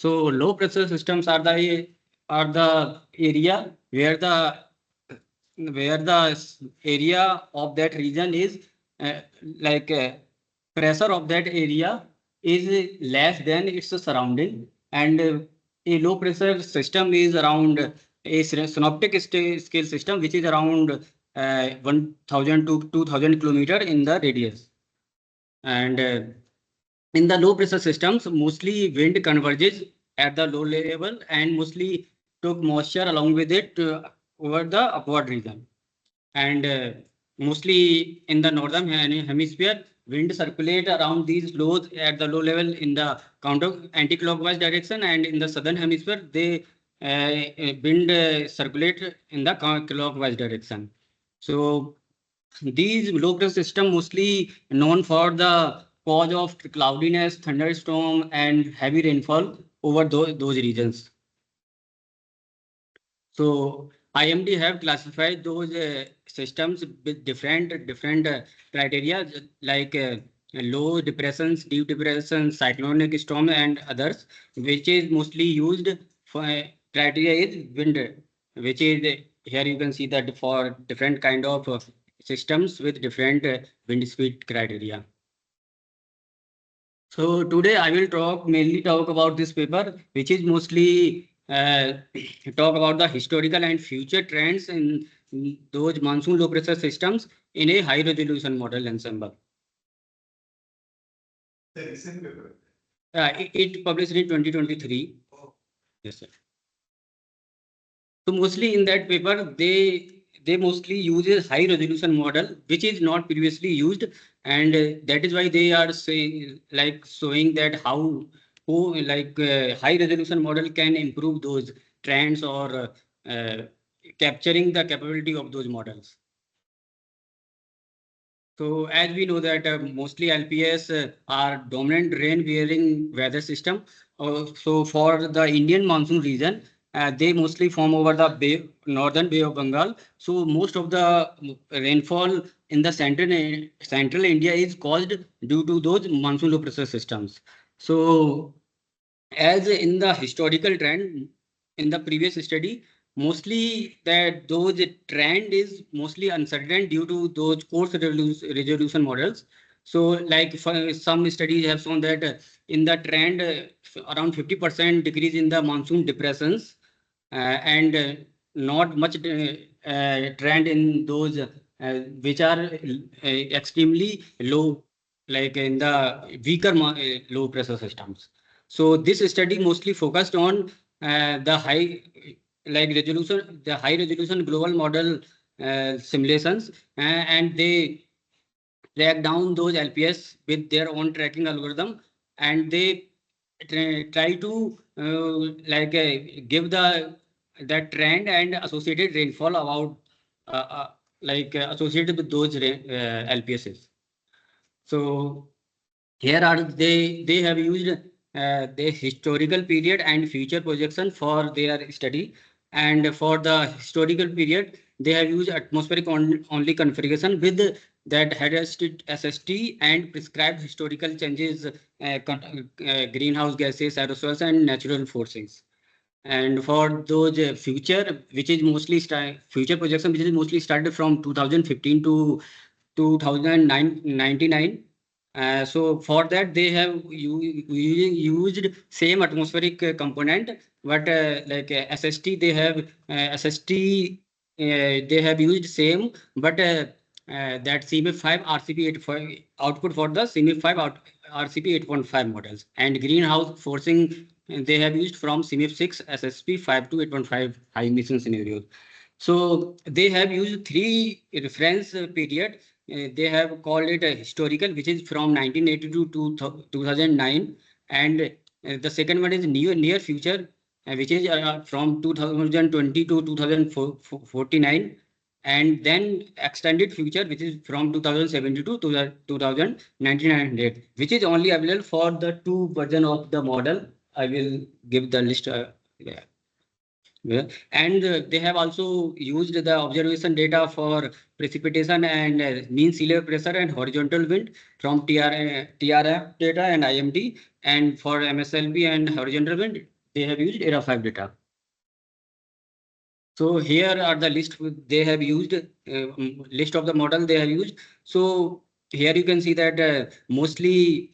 So low pressure systems are the area where the area of that region is uh, like pressure of that area is less than its surrounding, and a low pressure system is around a synoptic scale system which is around 1000 to 2000 kilometer in the radius. And in the low pressure systems, mostly wind converges at the low level and mostly took moisture along with it over the upward region. And mostly in the northern hemisphere, wind circulate around these lows at the low level in the counter anti-clockwise direction, and in the southern hemisphere, they wind circulate in the clockwise direction. So these low pressure system mostly known for the cause of cloudiness, thunderstorm, and heavy rainfall over those regions. So IMD have classified those systems with different criteria like low depressions, deep depressions, cyclonic storm, and others, which is mostly used for criteria is wind, which is here you can see that for different kind of systems with different wind speed criteria. So today I will mainly talk about this paper, which is mostly talk about the historical and future trends in those monsoon low pressure systems in a high resolution model ensemble. The recent paper? It published in 2023. Oh. Yes, sir. So mostly in that paper, they mostly use a high resolution model, which is not previously used, and that is why they are saying like showing that how high resolution model can improve those trends or capturing the capability of those models. So as we know that mostly LPS are dominant rain-bearing weather system. So for the Indian monsoon region, they mostly form over the northern Bay of Bengal. So most of the rainfall in the central India is caused due to those monsoon low pressure systems. So as in the historical trend in the previous study, mostly that those trend is mostly uncertain due to those coarse resolution models. So like for some studies have shown that in the trend around 50% decrease in the monsoon depressions and not much trend in those which are extremely low, like in the weaker low pressure systems. So this study mostly focused on the high resolution global model simulations, and they track down those LPS with their own tracking algorithm, and they try to give the that trend and associated rainfall about associated with those LPSs. So here are they have used the historical period and future projection for their study, and for the historical period they have used atmospheric only configuration with that had SST and prescribed historical changes, greenhouse gases, aerosols, and natural forces. And for those future, which is mostly future projection, which is mostly started from 2015 to 2099. So for that they have used same atmospheric component, but SST they have they have used same, but that CMIP5 RCP85 output for the CMIP5 RCP 8.5 models, and greenhouse forcing they have used from CMIP6 SSP 5 to 8.5 high emission scenarios. So they have used three reference period. They have called it a historical, which is from 1982 to 2009, and the second one is near future, which is from 2020 to 2049, and then extended future, which is from 2070 to 2099, which is only available for the two version of the model. I will give the list. Yeah. Yeah. And they have also used the observation data for precipitation and mean sea level pressure and horizontal wind from TRF data and IMD. And for MSLP and horizontal wind, they have used ERA 5 data. So here are the they have used, list of the model they have used. So here you can see that mostly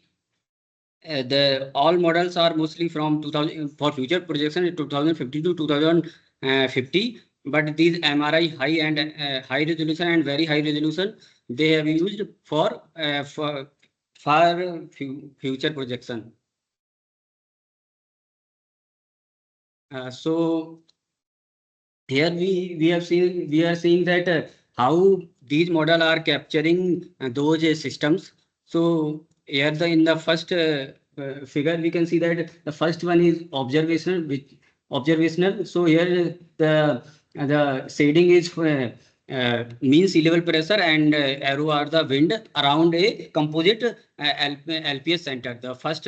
the all models are mostly from 2000 for future projection in 2050 to 2050. But these MRI high and high resolution and very high resolution they have used for future projection. So here we are seeing that how these model are capturing those systems. So here in the first figure we can see that the first one is observational, which observational. So here the shading is mean sea level pressure and arrow are the wind around a composite LPS center. The first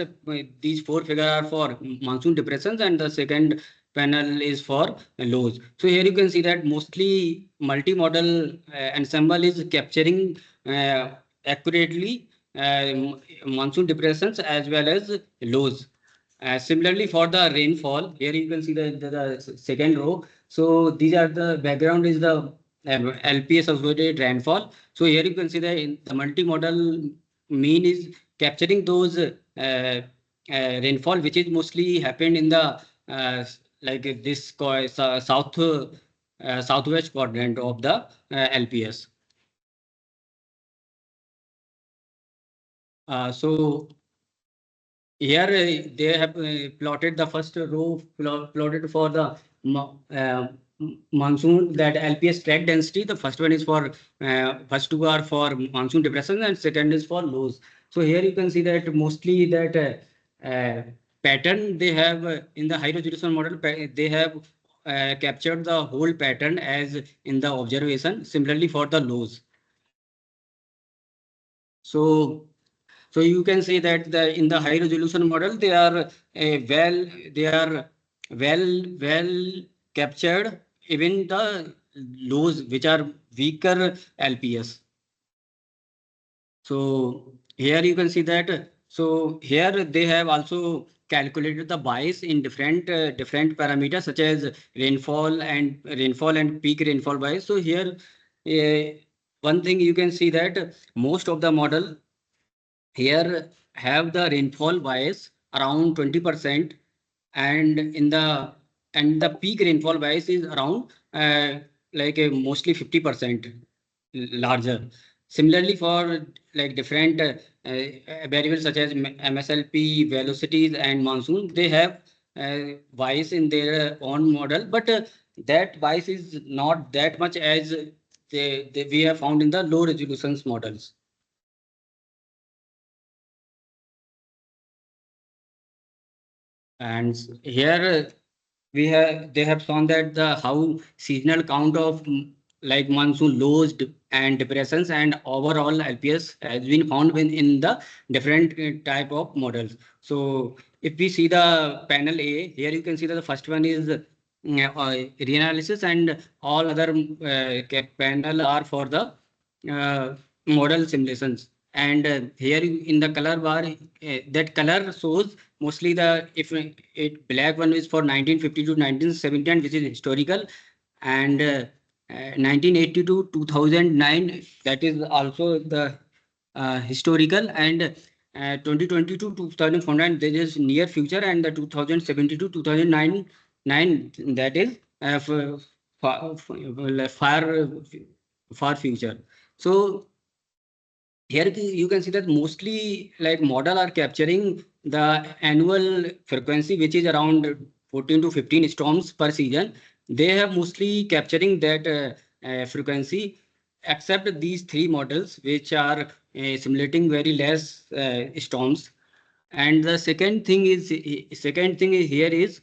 these four figure are for monsoon depressions and the second panel is for lows. So here you can see that mostly multi-model ensemble is capturing accurately monsoon depressions as well as lows. Similarly, for the rainfall, here you can see the second row. So these are the background is the LPS associated rainfall. So here you can see the multi-model mean is capturing those rainfall, which is mostly happened in the like this southwest quadrant of the LPS. So here they have plotted the first row plotted for the monsoon that LPS track density. The first one is for first two are for monsoon depression and second is for lows. So here you can see that mostly that pattern they have in the high resolution model they have captured the whole pattern as in the observation. Similarly for the lows. So so you can say that in the high resolution model, they are they are well captured even the lows which are weaker LPS. So here you can see that. So here they have also calculated the bias in different parameters such as rainfall and peak rainfall bias. So here one thing you can see that most of the model here have the rainfall bias around 20% and in the peak rainfall bias is around like a mostly 50% larger. Similarly for like different variables such as MSLP velocities and monsoon they have bias in their own model, but that bias is not that much as we have found in the low resolutions models. And here we have they have shown that the how seasonal count of like monsoon lows and depressions and overall LPS has been found in the different type of models. So if we see the panel A, here you can see that the first one is reanalysis and all other panel are for the model simulations. And here in the color bar, that color shows mostly the if it black one is for 1950 to 1970, which is historical, and 1980 to 2009 that is also the historical, and 2020 to 2049 there is near future, and the 2070 to 2009 that is far future. So here you can see that mostly like model are capturing the annual frequency which is around 14 to 15 storms per season. They have mostly capturing that frequency except these three models which are simulating very less storms. And the second thing is here is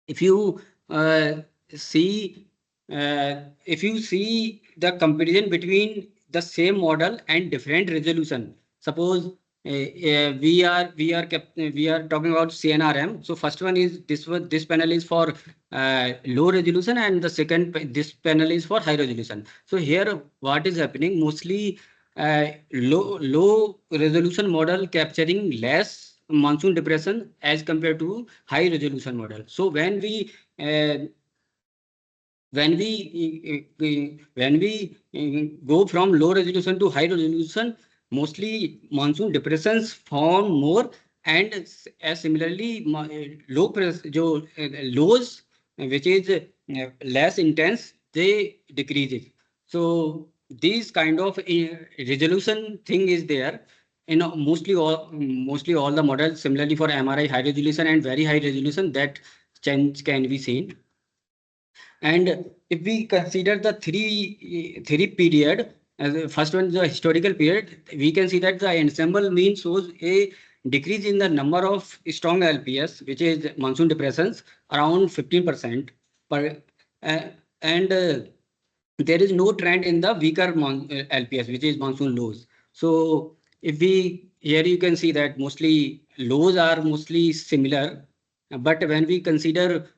if you uh, see if you see the comparison between the same model and different resolution, suppose we are talking about CNRM. So first one is this panel is for low resolution, and the second this panel is for high resolution. So here what is happening mostly, low resolution model capturing less monsoon depression as compared to high resolution model. So when we go from low resolution to high resolution, mostly monsoon depressions form more, and as similarly low press lows, which is less intense, they decreases. So these kind of resolution thing is there in mostly all the models. Similarly for MRI high resolution and very high resolution, that change can be seen. And if we consider the three period, as first one is the historical period, we can see that the ensemble mean shows a decrease in the number of strong LPS, which is monsoon depressions, around 15% per, uh, and there is no trend in the weaker LPS, which is monsoon lows. So if we here you can see that mostly lows are mostly similar, but when we consider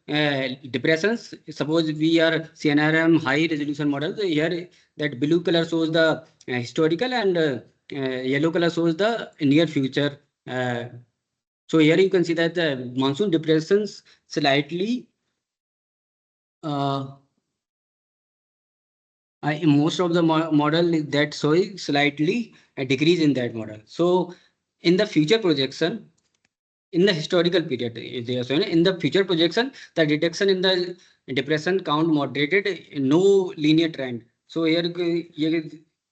depressions, suppose we are CNRM high resolution model, so here that blue color shows the historical, and yellow color shows the near future. So here you can see that the monsoon depressions slightly uh, most of the model that showing slightly a decrease in that model. So in the future projection, in the historical period, they are showing in the future projection, the reduction in the depression count moderated, no linear trend. So here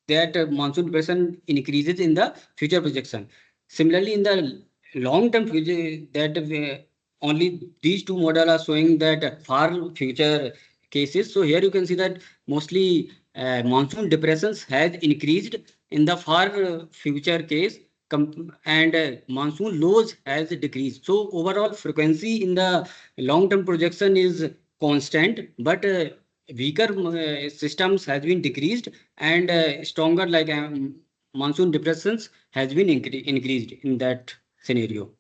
that monsoon depression increases in the future projection. Similarly, in the long term future, that only these two models are showing that far future cases. So here you can see that mostly monsoon depressions has increased in the far future case, and monsoon lows has decreased. So overall frequency in the long-term projection is constant, but weaker systems has been decreased, and stronger like monsoon depressions has been increased in that scenario.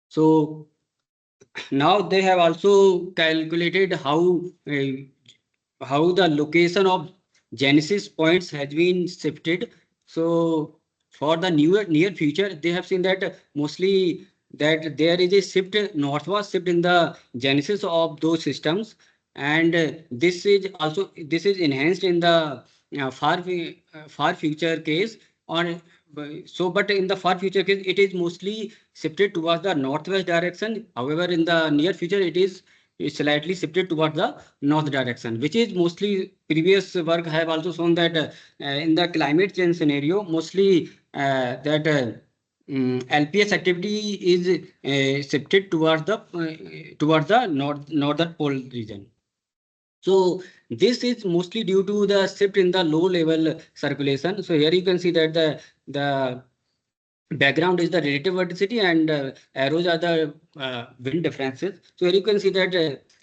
So now they have also calculated how the location of genesis points has been shifted. So for the near future, they have seen that mostly that there is a shift, northward shift in the genesis of those systems, and this is enhanced in the far future case. Or so, but in the far future case, it is mostly shifted towards the northwest direction. However, in the near future, it is slightly shifted towards the north direction, which is mostly previous work have also shown that in the climate change scenario, mostly that LPS activity is shifted towards the northern pole region. So this is mostly due to the shift in the low level circulation. So here you can see that the background is the relative verticity, and arrows are the wind differences. So here you can see that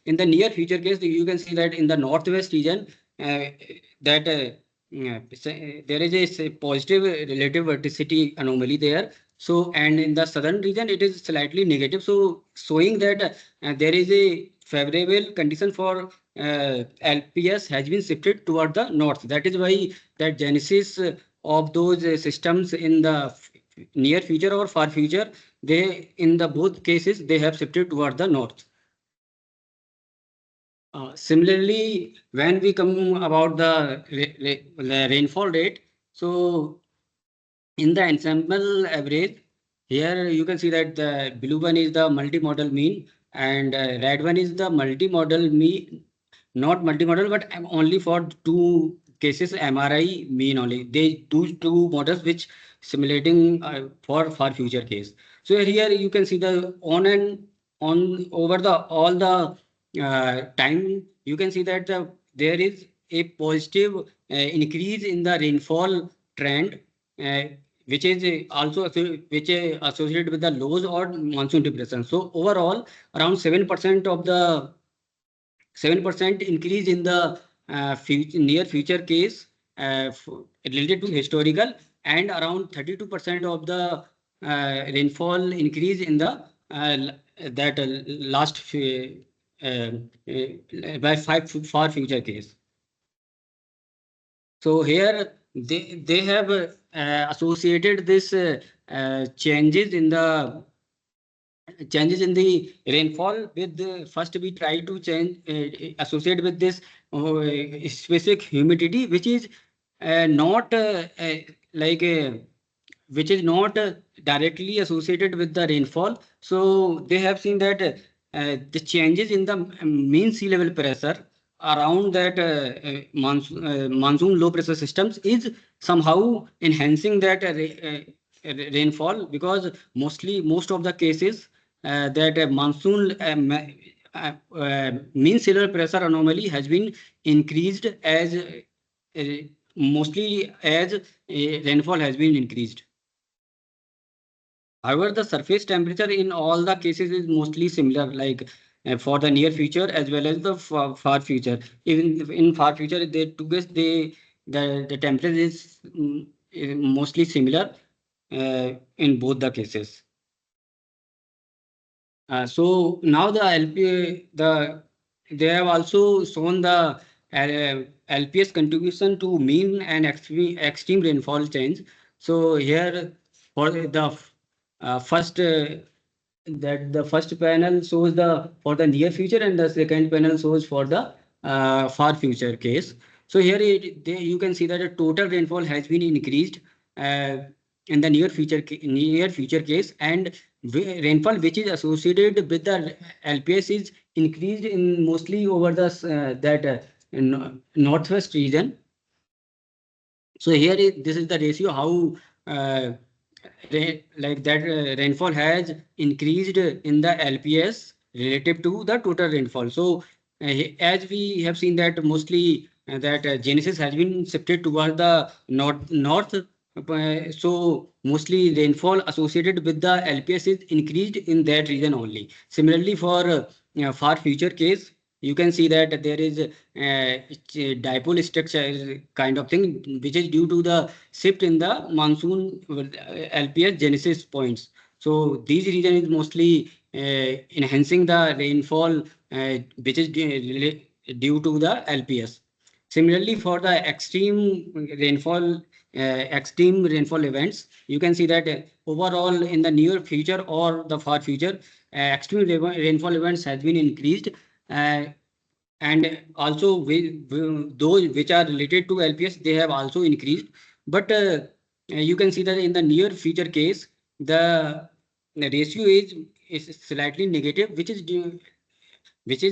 in the near future case, you can see that in the northwest region, that there is positive relative verticity anomaly there. So, and in the southern region, it is slightly negative. So showing that there is a favorable condition for LPS has been shifted toward the north. That is why that genesis of those systems in the near future or far future, they in the both cases they have shifted toward the north. Similarly, when we come about the rainfall rate, so in the ensemble average, here you can see that the blue one is the multimodal mean, and red one is the multimodal mean, not multimodal, but only for two cases MRI mean only. They do two models which simulating for future case. So here you can see the on over the all the time, you can see that there is a positive increase in the rainfall trend, uh, which is associated with the lows or monsoon depression. So overall, around 7% increase in the near future case related to historical, and around 32% of the rainfall increase in the that last by far future case. So here they have associated this changes in the rainfall with first we try to change associate with this specific humidity, which is not like which is not directly associated with the rainfall. So they have seen that the changes in the mean sea level pressure around that monsoon low pressure systems is somehow enhancing that rainfall, because most of the cases that monsoon mean sea level pressure anomaly has been increased as mostly as rainfall has been increased. However, the surface temperature in all the cases is mostly similar, like for the near future as well as the far future. Even in far future, they two guess the temperature is mostly similar in both the cases. So now the they have also shown the LPS contribution to mean and extreme rainfall change. So here for the first that the first panel shows the for the near future and the second panel shows for the far future case. So here you can see that the total rainfall has been increased uh, in the near future case, and rainfall which is associated with the LPS is increased in mostly over the that northwest region. So here this is the ratio how uh, like that rainfall has increased in the LPS relative to the total rainfall. So as we have seen that mostly that genesis has been shifted towards the north. So mostly rainfall associated with the LPS is increased in that region only. Similarly, for far future case, you can see that there is dipole structure kind of thing, which is due to the shift in the monsoon LPS genesis points. So these region is mostly enhancing the rainfall, which is due to the LPS. Similarly, for the extreme rainfall events, you can see that overall in the near future or the far future, extreme rainfall events has been increased. Uh, and also those which are related to LPS, they have also increased. But you can see that in the near future case, the ratio is slightly negative, which is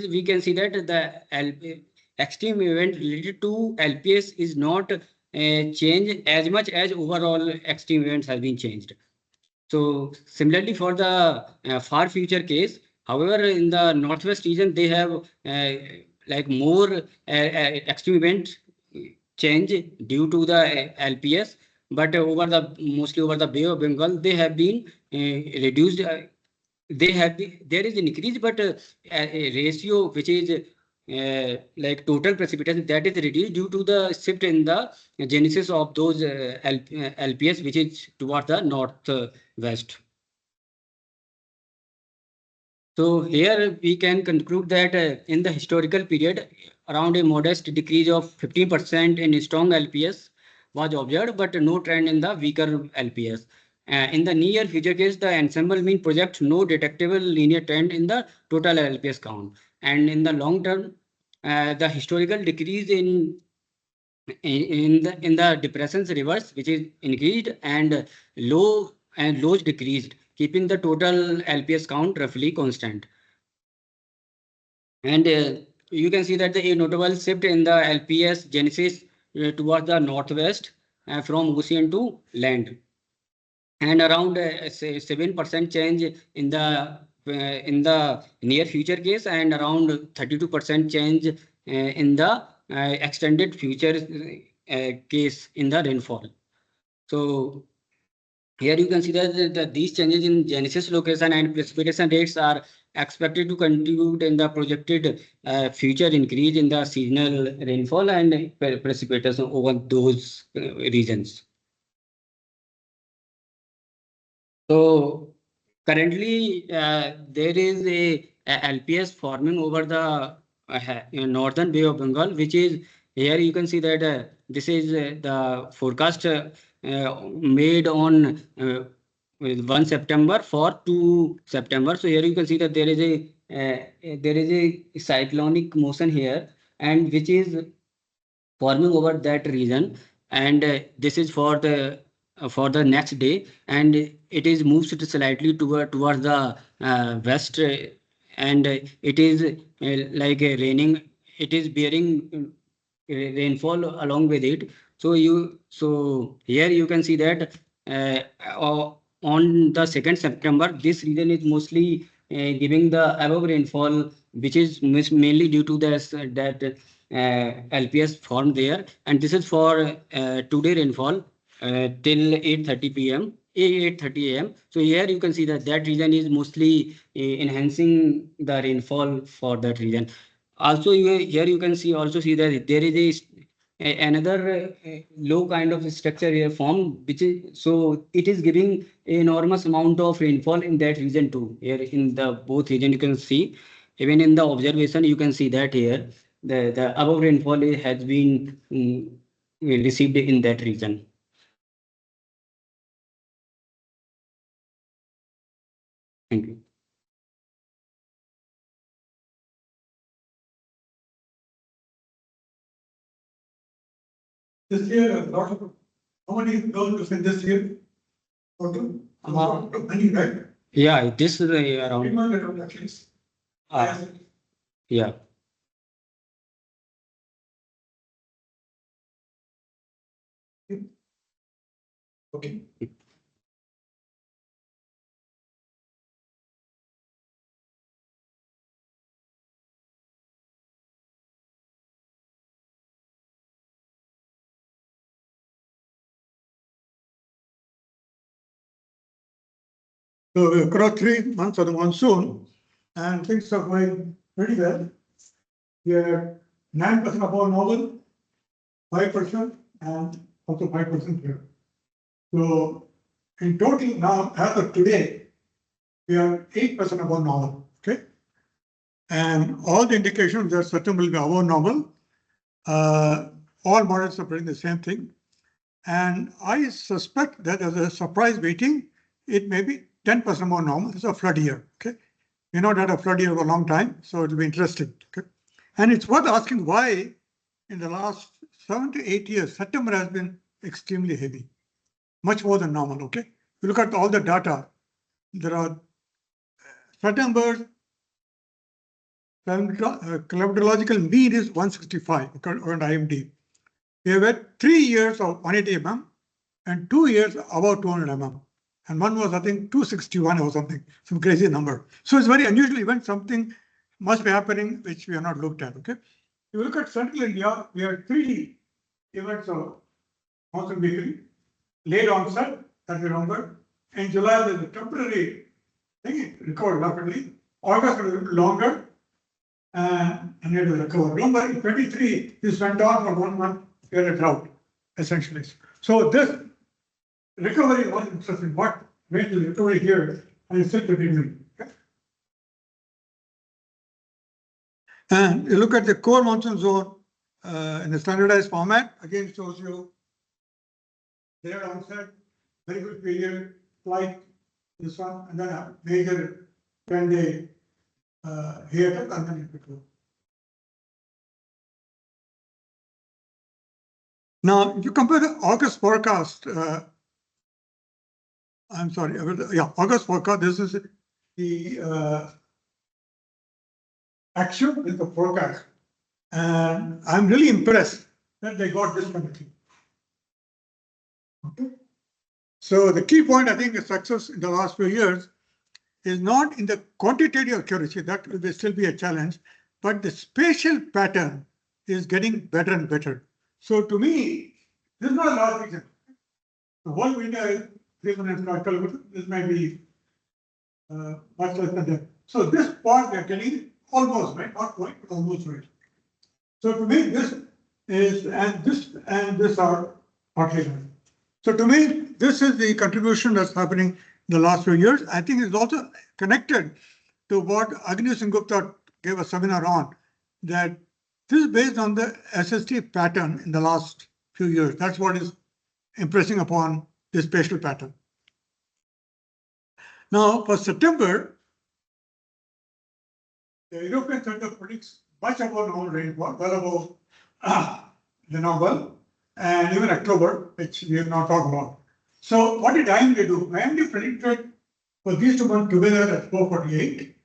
we can see that the extreme event related to LPS is not changed as much as overall extreme events have been changed. So similarly for the far future case, however, in the northwest region, they have like more extreme event change due to the LPS, but over the mostly over the Bay of Bengal, they have been reduced. There is an increase, but a ratio which is like total precipitation that is reduced due to the shift in the genesis of those LPS, which is towards the northwest. So here we can conclude that in the historical period, around a modest decrease of 15% in strong LPS was observed, but no trend in the weaker LPS. In the near future case, the ensemble mean projects no detectable linear trend in the total LPS count. And in the long term, the historical decrease in the depressions reverse, which is increased, and lows decreased, keeping the total LPS count roughly constant. And you can see that a notable shift in the LPS genesis towards the northwest from ocean to land, and around 7% change in the near future case, and around 32% change in the extended future case in the rainfall. So here you can see that these changes in genesis location and precipitation rates are expected to contribute in the projected future increase in the seasonal rainfall and precipitation over those regions. So currently, there is a LPS forming over the northern Bay of Bengal, which is here you can see that this is the forecast made on with 1 September for 2 September. So here you can see that there is a cyclonic motion here, and which is forming over that region, and this is for the next day, and it is moves it slightly towards the west, and it is like raining, it is bearing rainfall along with it. So here you can see that on the 2nd September, this region is mostly giving the above rainfall, which is mainly due to this that LPS formed there, and this is for today rainfall till 8:30 p.m. 8:30 a.m. So here you can see that that region is mostly enhancing the rainfall for that region. Also, here you can see also see that there is another low kind of structure here formed, which is so it is giving enormous amount of rainfall in that region too. Here in the both region you can see, even in the observation you can see that here the above rainfall has been received in that region. Thank you. This year, a lot of, how many girls in this year? Total? Many, right? Yeah, this is around. 300 at least. Yeah. Okay. So we across 3 months of the monsoon, and things are going pretty well. We are 9% above normal, 5%, and also 5% here. So in total now, as of today, we are 8% above normal. Okay. And all the indications that certain will be above normal. All models are predicting the same thing. And I suspect that as a surprise waiting, it may be 10% more normal. It's a flood year. Okay. We not had a flood year for a long time, so it'll be interesting. Okay. And it's worth asking why in the last 7 to 8 years, September has been extremely heavy, much more than normal. Okay. You look at all the data, there are September climatological mean is 165 according to IMD. We have had 3 years of 180 mm and 2 years about 200 mm. And one was, I think, 261 or something, some crazy number. So it's very unusual event, something must be happening which we have not looked at. Okay. If you look at Central India, we have 3 events of monsoon weekly, late onset, that we remember. In July, there's a temporary thing, it recovered rapidly. August was a little longer, and it will recover. Remember, in 23, this went on for 1 month, we had a drought, essentially. So this recovery was interesting. What made the recovery here and it's still continuing. Okay? And you look at the core monsoon zone in the standardized format, again shows you their onset, very good period, like this one, and then a major 10-day hiatus, and then it will go. Now, if you compare the August forecast, I'm sorry, yeah, August forecast, this is the actual with the forecast. And I'm really impressed that they got this kind of thing. Okay. So the key point, I think, is success in the last few years is not in the quantitative accuracy, that will still be a challenge, but the spatial pattern is getting better and better. So to me, this is not a large region. The whole India is 305 kilometers. This may be much less than that. So this part we are getting almost right, not quite, but almost right. So to me, this is, and this are partly right. So to me, this is the contribution that's happening the last few years. I think it's also connected to what Agni Singh Gupta gave a seminar on, that this is based on the SST pattern in the last few years. That's what is impressing upon this spatial pattern. Now, for September, the European Center predicts much above normal rainfall, well above the normal, and even October, which we have not talked about. So what did IMD do? IMD predicted for these 2 months together at 448.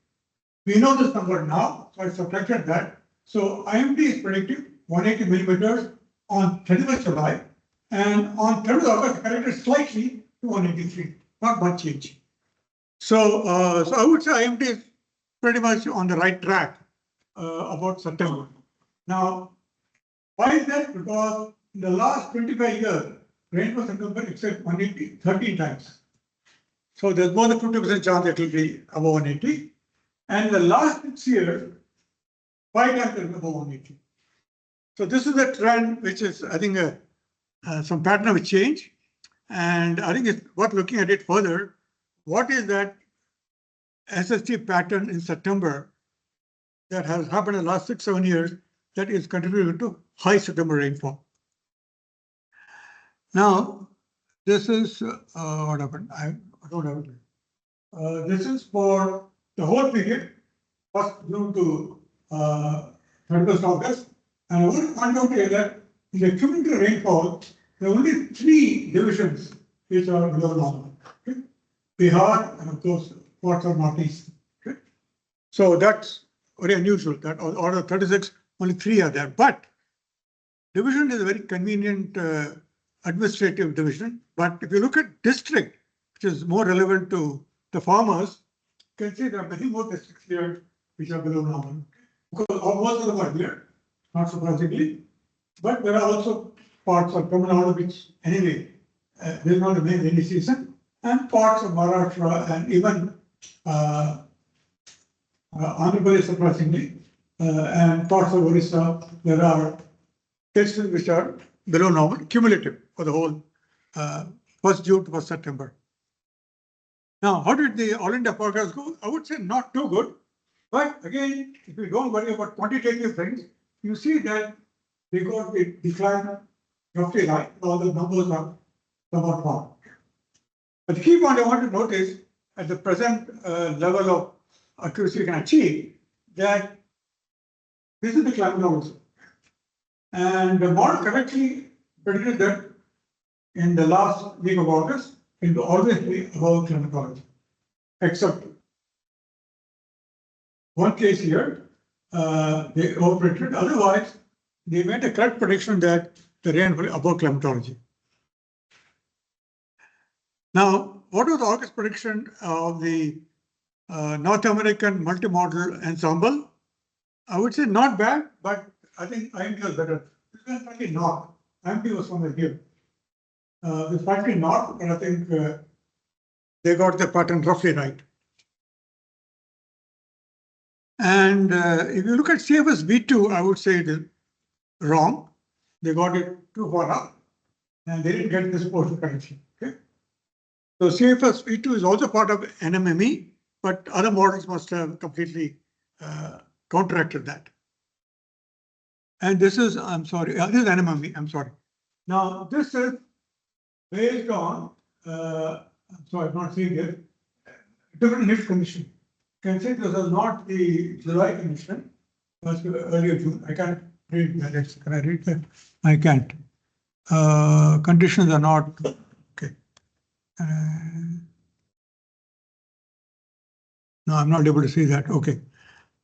We know this number now, so I subtracted that. So IMD is predicting 180 millimeters on 31st July, and on 3rd August, corrected slightly to 183, not much change. So, so I would say IMD is pretty much on the right track about September. Now, why is that? Because in the last 25 years, rainfall September exceeds 180 13 times. So there's more than 50% chance it will be above 180. And in the last 6 years, 5 times it will be above 180. So this is a trend which is, I think, some pattern of change. And I think it's worth looking at it further. What is that SST pattern in September that has happened in the last 6-7 years that is contributing to high September rainfall? Now, this is what happened. I don't have it. This is for the whole period, 1st June to 31st August. And I want to point out here that in the cumulative rainfall, there are only 3 divisions which are below normal. Okay? Bihar and of course parts of Northeast. Okay? So that's very unusual that out of 36, only 3 are there. But division is a very convenient administrative division. But if you look at district, which is more relevant to the farmers, you can see there are many more districts here which are below normal. Because most of them are here, not surprisingly. But there are also parts of Tamil Nadu which, anyway, there is not a main rainy season, and parts of Maharashtra and even Andhra Pradesh, surprisingly, and parts of Orissa, there are districts which are below normal, cumulative for the whole 1st June to 1st September. Now, how did the All India forecast go? I would say not too good. But again, if you don't worry about quantitative things, you see that they got the decline roughly right. All the numbers are somewhat wrong. But the key point I want to note is at the present level of accuracy we can achieve, that this is the climate also. And the model correctly predicted that in the last week of August, it will always be above climatology, except one case here, they overpredicted. Otherwise, they made a correct prediction that the rain will be above climatology. Now, what was the August prediction of the North American multimodal ensemble? I would say not bad, but I think IMD was better. This was slightly north. IMD was somewhere here. This slightly north, but I think they got the pattern roughly right. And if you look at CFS V2, I would say it is wrong. They got it too far up, and they didn't get this portion correction. Okay. So CFS V2 is also part of NMME, but other models must have completely counteracted that. And this is, I'm sorry, this is NMME, I'm sorry. Now, this is based on, I'm sorry, I'm not seeing it, different NIFT condition. You can say this is not the July condition, but earlier June. I can't read that. Can I read that? I can't. Conditions are not, okay. No, I'm not able to see that. Okay.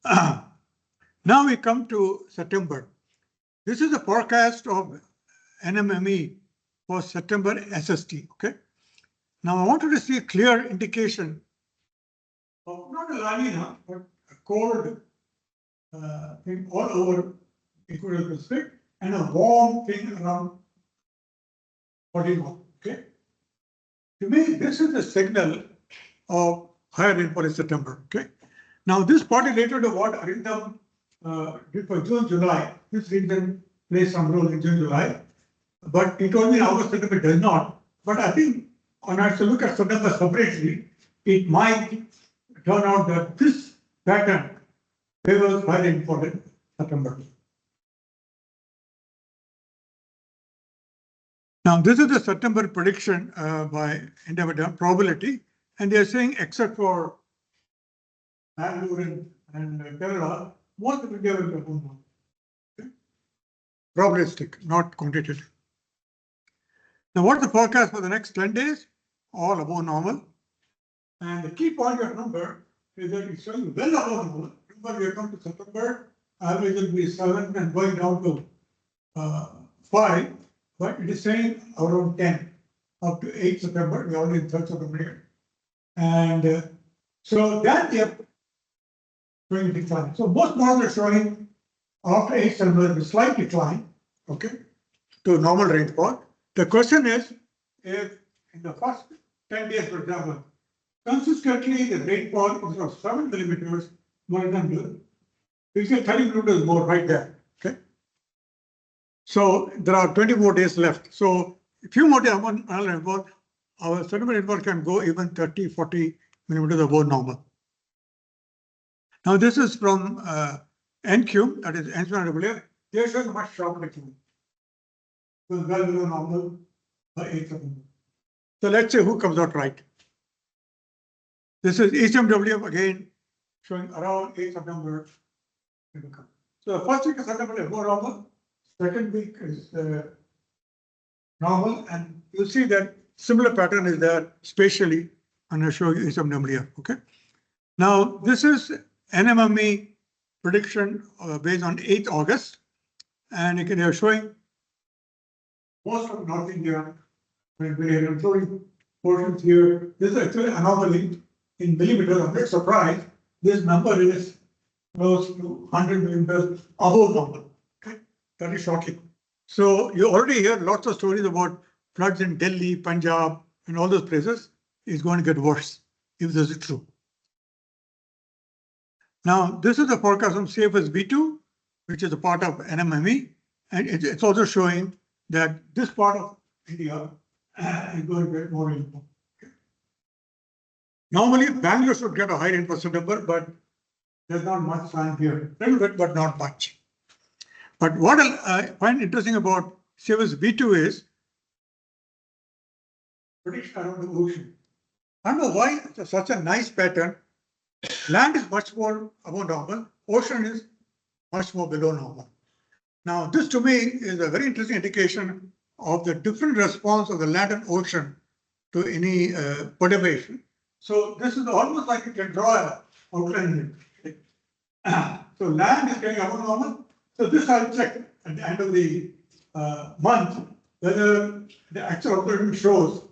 Now we come to September. This is the forecast of NMME for September SST. Okay. Now I wanted to see a clear indication of not a La Nina, but a cold thing all over equatorial Pacific and a warm thing around 41. Okay. To me, this is the signal of higher rainfall in September. Okay. Now this partly related to what Arindam did for June, July. This region plays some role in June, July, but he told me in August, September does not. But I think when I look at September separately, it might turn out that this pattern favors high rainfall in September. Now, this is the September prediction by independent probability, and they are saying except for Bangalore and Kerala, most of India will perform well. Okay? Probabilistic, not quantitative. Now, what's the forecast for the next 10 days? All above normal. And the key point of number is that it's showing well above normal. Remember, we come to September, average will be 7 and going down to 5, but it is saying around 10 up to 8 September. We're already in 3rd September here. And so that they are showing decline. So most models are showing after 8 September a slight decline, okay, to normal rainfall. The question is, if in the first 10 days, for example, consistently the rainfall is of 7 millimeters more than good, we say 30 millimeters more right there, okay? So there are 20 more days left. So a few more days on rainfall, our September rainfall can go even 30, 40 millimeters above normal. Now this is from NQ, that is NCW. They are showing much sharper decline. So well below normal by 8 September. So let's say who comes out right. This is HMW again showing around 8 September. So the first week of September is more normal. Second week is normal, and you'll see that similar pattern is there spatially, and I'll show you HMW. Okay. Now this is NMME prediction based on 8th August, and they are showing most of North India. I'm showing portions here. This is actually anomaly in millimeters. I'm not surprised. This number is close to 100 millimeters above normal. Okay, that is shocking. So you already hear lots of stories about floods in Delhi, Punjab, and all those places. It's going to get worse if this is true. Now, this is the forecast from CFS V2, which is a part of NMME, and it's also showing that this part of India is going to get more rainfall. Okay. Normally, Bangalore should get a high rainfall September, but there's not much sign here. A little bit, but not much. But what I find interesting about CFS V2 is prediction around the ocean. I don't know why it's such a nice pattern. Land is much more above normal. Ocean is much more below normal. Now, this to me is a very interesting indication of the different response of the land and ocean to any perturbation. So this is almost like you can draw an outline here. So land is getting above normal. So this I'll check at the end of the month whether the actual observation shows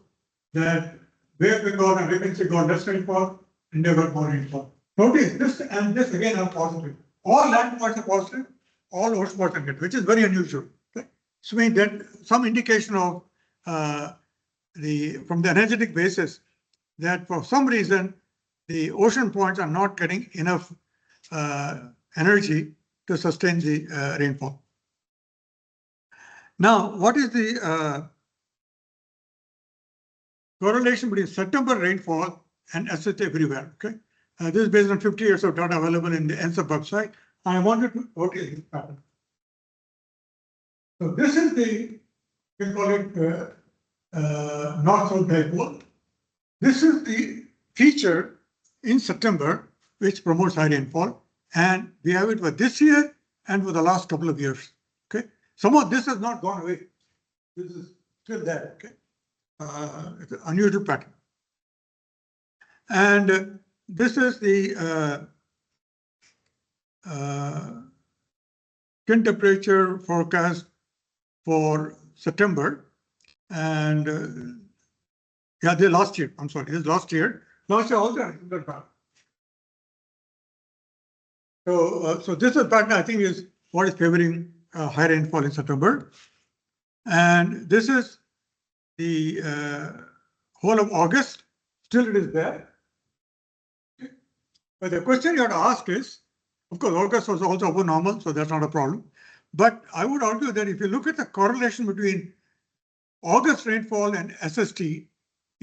that West Bengal and West Bengal less rainfall, India got more rainfall. Notice this and this again are positive. All land parts are positive, all ocean parts are negative, which is very unusual. Okay? So means that some indication of from the energetic basis that for some reason the ocean points are not getting enough energy to sustain the rainfall. Now, what is the correlation between September rainfall and SH everywhere? Okay, this is based on 50 years of data available in the NSEP website. I wanted to notice this pattern. So this is the, we call it north-south dipole. This is the feature in September which promotes high rainfall, and we have it for this year and for the last couple of years. Okay, some of this has not gone away. This is still there. Okay, it's an unusual pattern, and this is the skin temperature forecast for September, and yeah, the last year. I'm sorry, this is last year. Last year also had a similar pattern. So this is pattern I think is what is favoring high rainfall in September, and this is the whole of August. Still, it is there. Okay. But the question you have to ask is, of course, August was also above normal, so that's not a problem. But I would argue that if you look at the correlation between August rainfall and SST,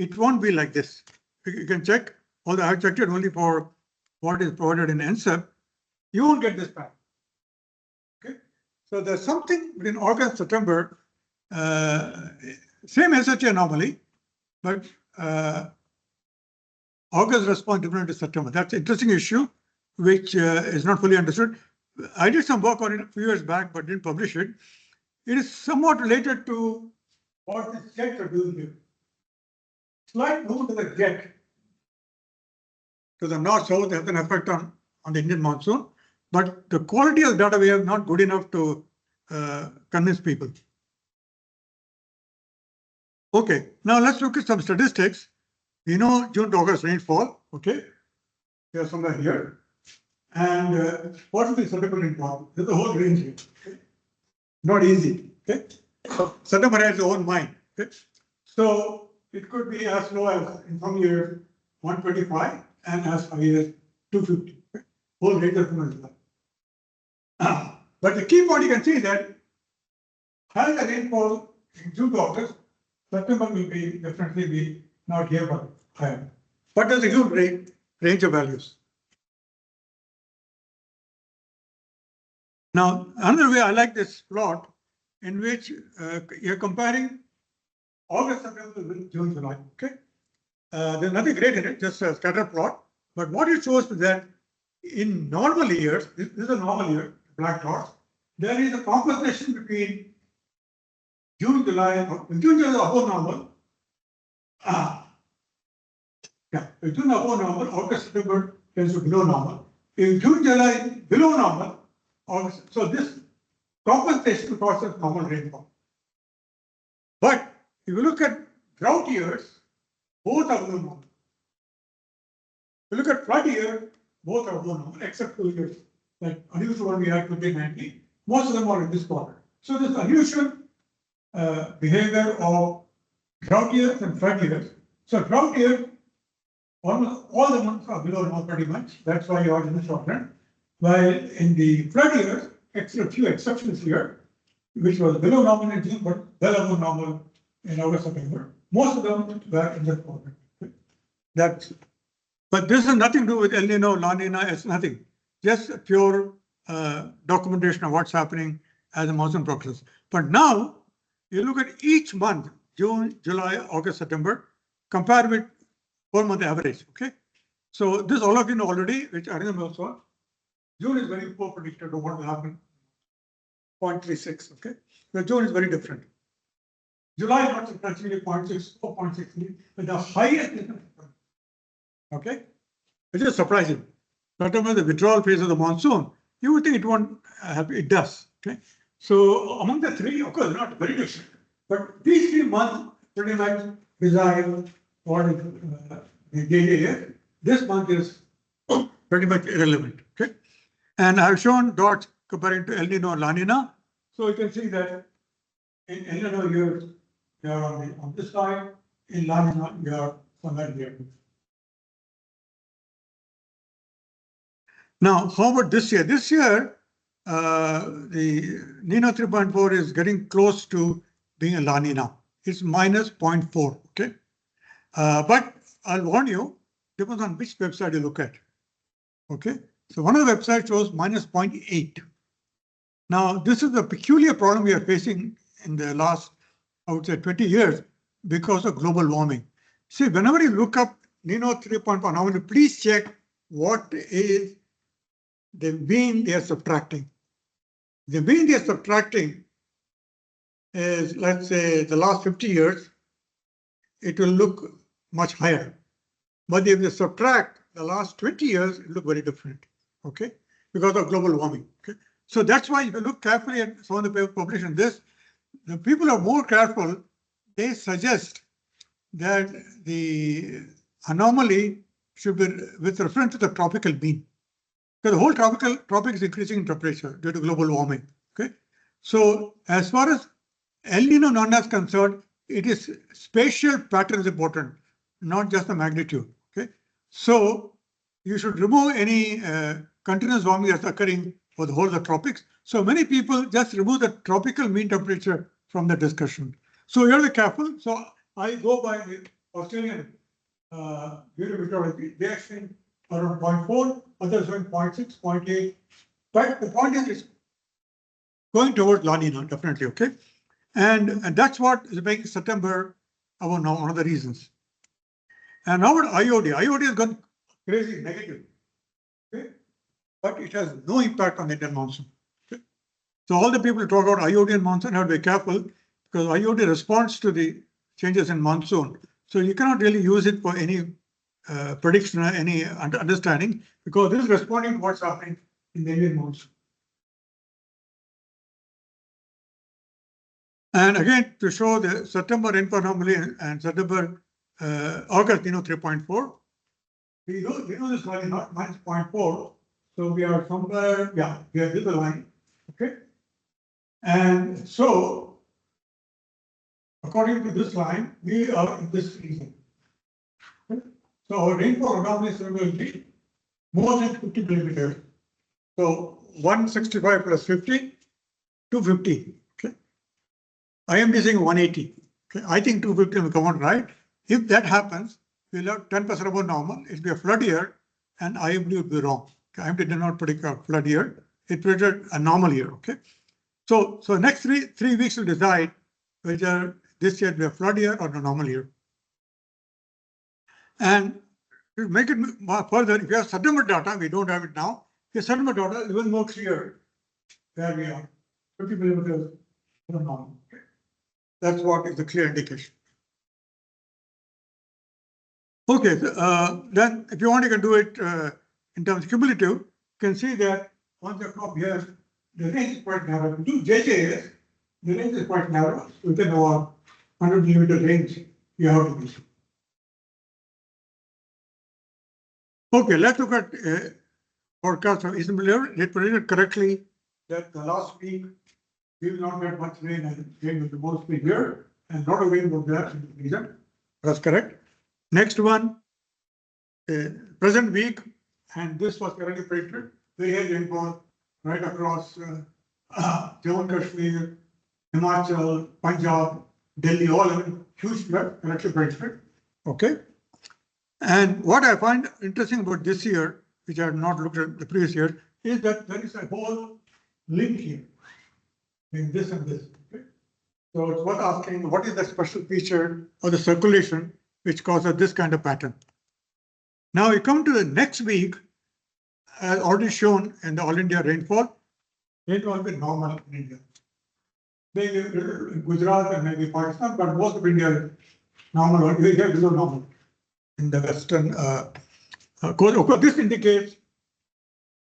it won't be like this. You can check, although I've checked it only for what is provided in NSEP, you won't get this back. Okay, so there's something between August, September, same SHA anomaly, but August response different to September. That's an interesting issue, which is not fully understood. I did some work on it a few years back, but didn't publish it. It is somewhat related to what the jets are doing here. Slight move to the jet to the north-south has an effect on the Indian monsoon, but the quality of data we have not good enough to convince people. Okay, now let's look at some statistics. You know, June to August rainfall, okay? They are somewhere here. And what is the September rainfall? There's a whole range here. Okay? Not easy, okay? So September has its own mind, okay? So it could be as low as in some years 125 and as high as 250. Okay? Whole range of numbers. But the key point you can see that higher the rainfall in June to August, September will be definitely be not here but higher. But there's a huge range of values. Now, another way I like this plot in which you're comparing August, September with June, July. Okay, there's nothing great in it, just a scatter plot. But what it shows is that in normal years, this is a normal year, black dots, there is a compensation between June, July, June, July is above normal. Yeah, if June above normal, August, September tends to below normal. If June, July below normal, August, so this compensation causes normal rainfall. But if you look at drought years, both are below normal. If you look at flood year, both are below normal, except 2 years. Like unusual one we had 2019, most of them are in this quarter. So this unusual behavior of drought years and flood years. So drought year, almost all the months are below normal pretty much. That's why you are in the short run. While in the flood years, except a few exceptions here, which was below normal in June, but well above normal in August, September. Most of them were in that quarter. That's, but this has nothing to do with El Nino, La Nina, it's nothing. Just a pure documentation of what's happening as a monsoon progresses. But now, you look at each month, June, July, August, September, compare with 4-month average, okay? So this all of you know already, which I remember also. June is very poor predictor of what will happen. 0.36, okay? So June is very different. July is not surprisingly 0.6 or 0.63, but the highest is okay? Which is surprising. Whatever the withdrawal phase of the monsoon, you would think it won't happen, it does, okay? So among the three, of course, not very different, but these 3 months pretty much decide what is the daily year. This month is pretty much irrelevant, okay? And I've shown dots comparing to El Nino and La Nina. So you can see that in El Nino years, you are on this side, in La Nina, you are somewhere here. Now, how about this year? This year, the Nino 3.4 is getting close to being a La Nina. It's minus 0.4, okay? But I'll warn you, depends on which website you look at, okay? So one of the websites shows minus 0.8. Now, this is a peculiar problem we are facing in the last, I would say, 20 years because of global warming. See, whenever you look up Nino 3.1, now please check what is the mean they are subtracting. The mean they are subtracting is, let's say, the last 50 years, it will look much higher. But if they subtract the last 20 years, it will look very different, okay? Because of global warming, okay? So that's why if you look carefully at some of the papers published in this, the people are more careful. They suggest that the anomaly should be with reference to the tropical mean. Because the whole tropic is increasing in temperature due to global warming, okay? So as far as El Nino non is concerned, it is spatial pattern is important, not just the magnitude, okay? So you should remove any continuous warming that's occurring for the whole of the tropics. So many people just remove the tropical mean temperature from the discussion. So you have to be careful. So I go by Australian Bureau of Meteorology, they are saying around 0.4, others saying 0.6, 0.8. But the point is, it's going towards La Nina, definitely, okay? And that's what is making September one of the reasons. And now what IOD has gone crazy negative, okay? But it has no impact on the Indian monsoon. Okay? So all the people who talk about IOD and monsoon have to be careful, because IOD responds to the changes in monsoon. So you cannot really use it for any prediction or any understanding, because this is responding to what's happening in the Indian monsoon. And again, to show the September rainfall anomaly and September August, 3.4. We know this line is not minus 0.4. So we are somewhere, yeah, we are with the line. Okay. And so, according to this line, we are in this region. Okay? So our rainfall anomaly will be more than 50 millimeters. So 165 plus 50, 250. Okay. I am saying 180. Okay. I think 250 will come out right. If that happens, we'll have 10% above normal. It'll be a flood year, and IMD will be wrong. Okay. IMD did not predict a flood year. It predicted a normal year. Okay. So next three weeks will decide whether this year will be a flood year or a normal year. And to make it more further, if you have September data, we don't have it now. If you have September data, even more clear where we are. 50 millimeters from normal. Okay. That's what is the clear indication. Okay, then if you want, you can do it in terms of cumulative. You can see that on the top here, the range is quite narrow. To do JJS, the range is quite narrow. Within our 100 millimeter range, you have to be. Okay, let's look at forecast of Eastern Miller. It predicted correctly that the last week we will not get much rain, and rain will be mostly here, and a lot of rain was there in the region. That's correct. Next one, present week, and this was currently predicted. Very heavy rainfall right across Jammu and Kashmir, Himachal, Punjab, Delhi, all of it, huge flood, correctly predicted. Okay. And what I find interesting about this year, which I have not looked at the previous year, is that there is a whole link here in this and this. Okay? So it's worth asking, what is the special feature of the circulation which causes this kind of pattern? Now we come to the next week, as already shown in the All India rainfall will be normal in India. Maybe Gujarat and maybe Pakistan, but most of India is normal, we have below normal in the western coast. Of course, this indicates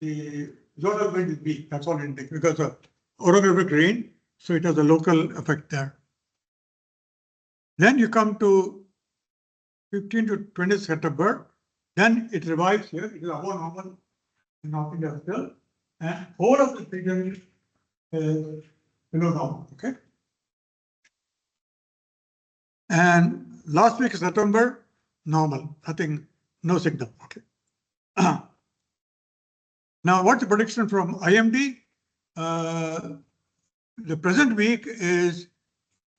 the zonal wind is weak. That's all it indicates, because of orographic rain, so it has a local effect there. Then you come to 15 to 20 September, then it revives here. It is above normal in North India still, and whole of the region is below normal. Okay. And last week, September, normal, nothing, no signal. Okay. Now, what's the prediction from IMD? The present week is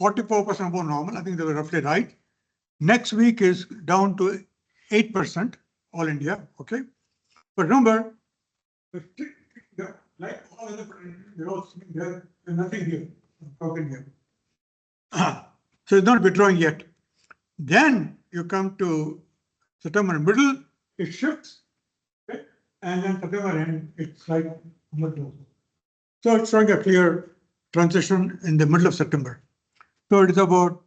44% above normal. I think they were roughly right. Next week is down to 8%, all India. Okay. But remember, like all other, there's nothing here, broken here. So it's not withdrawing yet. Then you come to September middle, it shifts, okay? And then September end, it's like middle. So it's showing a clear transition in the middle of September. So it is about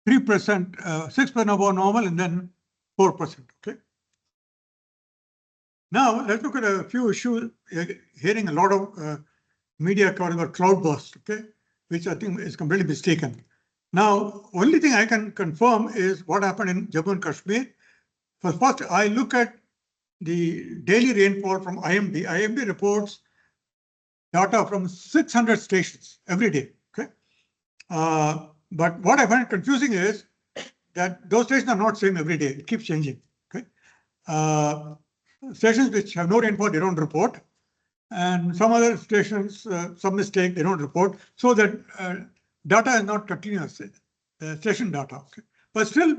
3%, 6% above normal, and then 4%. Okay. Now let's look at a few issues. Hearing a lot of media covering about cloudburst, okay, which I think is completely mistaken. Now, only thing I can confirm is what happened in Jammu and Kashmir. First, I look at the daily rainfall from IMD. IMD reports data from 600 stations every day. Okay, but what I find confusing is that those stations are not same every day. It keeps changing. Okay, stations which have no rainfall, they don't report, and some other stations, some mistake, they don't report. So that data is not continuous, station data. Okay, but still,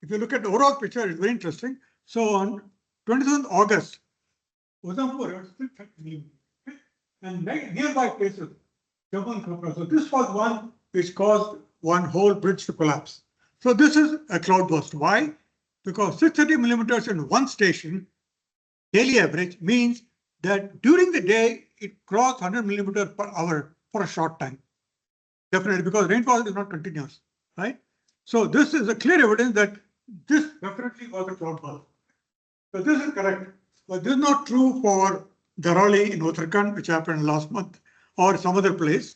if you look at the overall picture, it's very interesting. So on 27th August, Udampur was still 30 millimeters. Okay? And nearby places, so this was one which caused one whole bridge to collapse. So this is a cloudburst. Why? Because 630 millimeters in one station, daily average, means that during the day, it crossed 100 millimeters per hour for a short time. Definitely, because rainfall is not continuous, right? So this is a clear evidence that this definitely was a cloudburst. So this is correct. But this is not true for Dharauli in Uttarakhand, which happened last month, or some other place,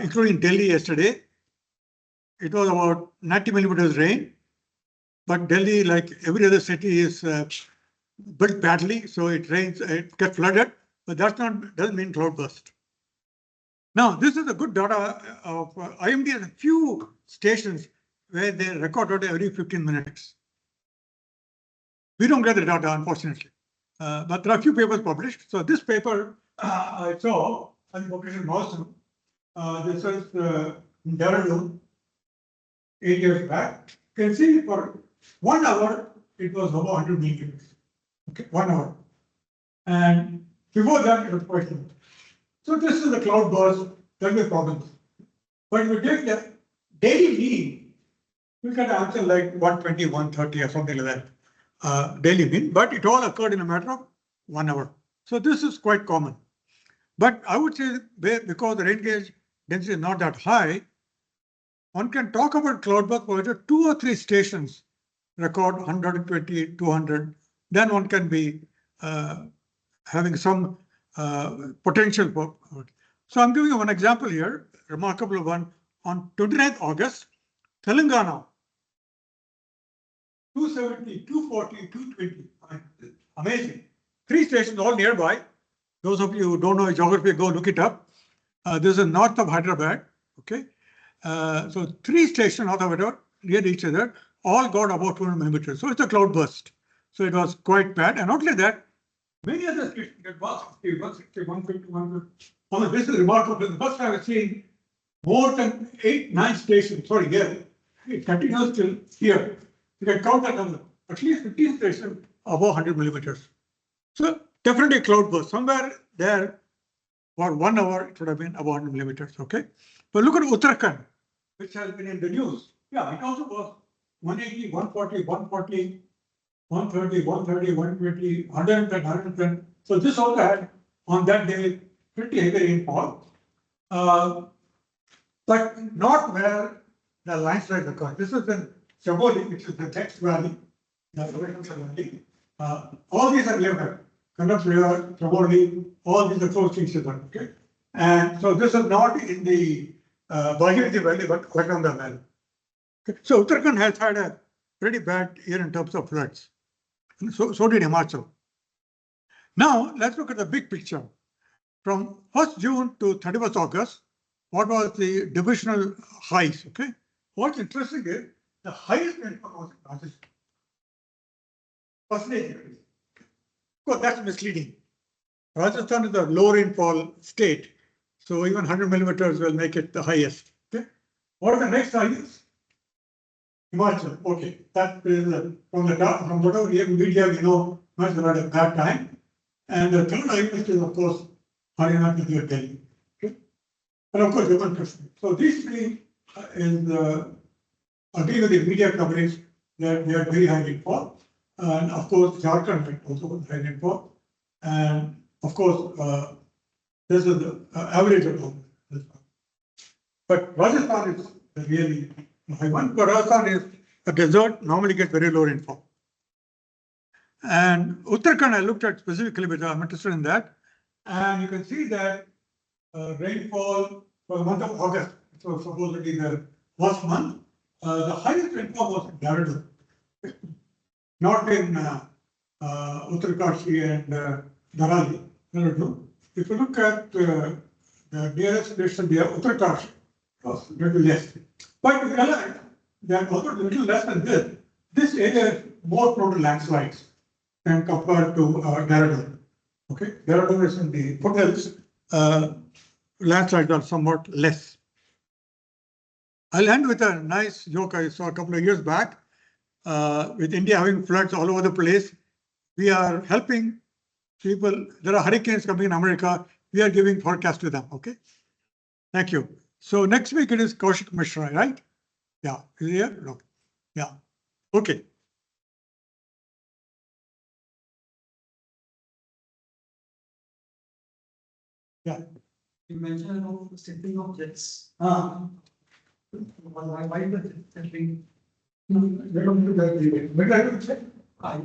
including Delhi yesterday. It was about 90 millimeters rain. But Delhi, like every other city, is built badly, so it rains, it gets flooded, but doesn't mean cloudburst. Now, this is a good data of IMD has a few stations where they record data every 15 minutes. We don't get the data, unfortunately, but there are a few papers published. So this paper I saw, I published in Monsoon. This is in Dehradun 8 years back. You can see for 1 hour, it was about 100 millimeters. Okay, 1 hour. And before that, it was quite low. So this is the cloudburst, there will be problems. But if you take the daily mean, you can answer like 120, 130 or something like that, daily mean, but it all occurred in a matter of 1 hour. So this is quite common. But I would say because the rain gauge density is not that high, one can talk about cloudburst for 2 or 3 stations record 120, 200, then one can be having some potential for. So I'm giving you one example here, remarkable one. On 29th August, Telangana, 270, 240, 220. Amazing. 3 stations all nearby. Those of you who don't know geography, go look it up. This is north of Hyderabad. Okay. So 3 stations north of Hyderabad, near each other, all got about 200 millimeters. So it's a cloudburst. So it was quite bad. And not only that, many other stations get 160, 160, 150, 150. I mean, this is remarkable. The first time I've seen more than 8, 9 stations. Sorry, here. It continues till here. You can count that number. At least 15 stations above 100 millimeters. So definitely cloudburst. Somewhere there for 1 hour, it would have been above 100 millimeters. Okay. But look at Uttarakhand, which has been in the news. Yeah, it also was 180, 140, 140, 130, 130, 120, 110, 110. So this also had on that day pretty heavy rainfall. But not where the landslides occur. This is in Chaboli, which is the next valley, the valley. All these are nearby. Kannada River, Chaboli, all these are close to each other. Okay. And so this is not in the Bhagirathi Valley, but quite on the valley. Okay. So Uttarakhand has had a pretty bad year in terms of floods. So did Himachal. Now let's look at the big picture. From 1st June to 31st August, what was the divisional highs? Okay. What's interesting is the highest rainfall was in Rajasthan. Percentage. Of course, that's misleading. Rajasthan is a low rainfall state, so even 100 millimeters will make it the highest. Okay. What are the next highest? Himachal. Okay, that is from the top, from whatever media we know, Himachal at a bad time. And the third highest is, of course, Haryana to Delhi. Okay. And of course, Jammu and Kashmir. So these 3 is agree with the media coverage that they had very high rainfall. And of course, Jharkhand had also high rainfall. And of course, this is the average of all this one. But Rajasthan is really high one. But Rajasthan is a desert, normally gets very low rainfall. And Uttarakhand, I looked at specifically because I'm interested in that. And you can see that rainfall for the month of August, so supposedly the last month, the highest rainfall was in Dehradun, not in Uttarkashi and Dharauli. If you look at the nearest station there, Uttarkashi was a little less. But you realize that although a little less than this area is more prone to landslides than compared to Dehradun. Okay, Dehradun is in the foothills. Landslides are somewhat less. I'll end with a nice joke I saw a couple of years back. with India having floods all over the place, we are helping people. There are hurricanes coming in America. We are giving forecast to them. Okay. Thank you. So next week it is Kaushik Mishra, right? Yeah. Is he here? No. Yeah. Okay. Yeah. You mentioned about setting of jets. Ah. Why the setting? They don't do that. But I will check. I